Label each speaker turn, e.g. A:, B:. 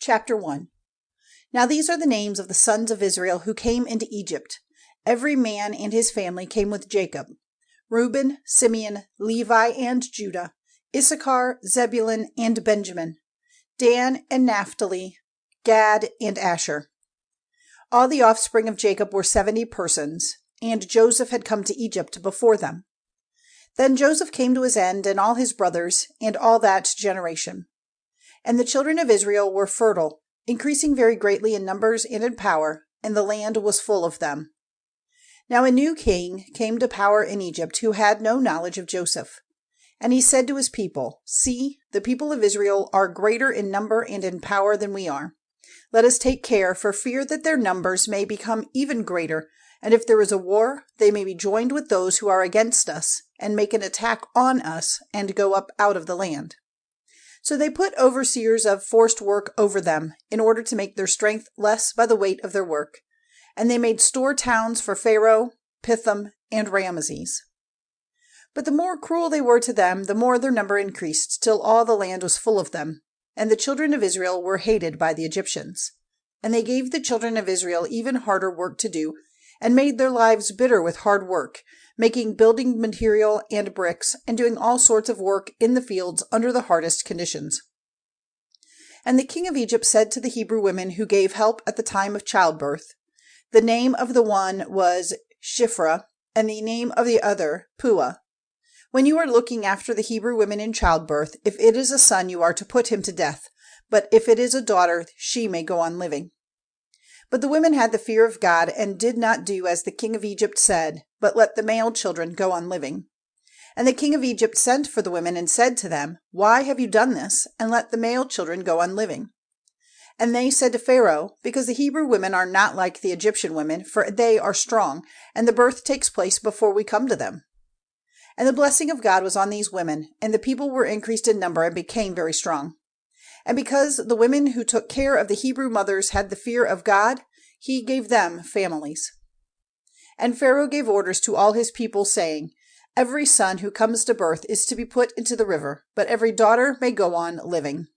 A: Chapter 1. Now these are the names of the sons of Israel who came into Egypt. Every man and his family came with Jacob: Reuben, Simeon, Levi, and Judah, Issachar, Zebulun, and Benjamin, Dan and Naphtali, Gad, and Asher. All the offspring of Jacob were 70 persons, and Joseph had come to Egypt before them. Then Joseph came to his end, and all his brothers, and all that generation. And the children of Israel were fertile, increasing very greatly in numbers and in power, and the land was full of them. Now a new king came to power in Egypt, who had no knowledge of Joseph. And he said to his people, See, the people of Israel are greater in number and in power than we are. Let us take care, for fear that their numbers may become even greater, and if there is a war, they may be joined with those who are against us, and make an attack on us, and go up out of the land. So they put overseers of forced work over them, in order to make their strength less by the weight of their work. And they made store towns for Pharaoh, Pithom, and Ramesses. But the more cruel they were to them, the more their number increased, till all the land was full of them. And the children of Israel were hated by the Egyptians. And they gave the children of Israel even harder work to do, and made their lives bitter with hard work, making building material and bricks, and doing all sorts of work in the fields under the hardest conditions. And the king of Egypt said to the Hebrew women who gave help at the time of childbirth, the name of the one was Shiphrah, and the name of the other Puah. When you are looking after the Hebrew women in childbirth, if it is a son, you are to put him to death, but if it is a daughter, she may go on living. But the women had the fear of God, and did not do as the king of Egypt said, but let the male children go on living. And the king of Egypt sent for the women, and said to them, Why have you done this, and let the male children go on living? And they said to Pharaoh, Because the Hebrew women are not like the Egyptian women, for they are strong, and the birth takes place before we come to them. And the blessing of God was on these women, and the people were increased in number, and became very strong. And because the women who took care of the Hebrew mothers had the fear of God, he gave them families. And Pharaoh gave orders to all his people, saying, Every son who comes to birth is to be put into the river, but every daughter may go on living.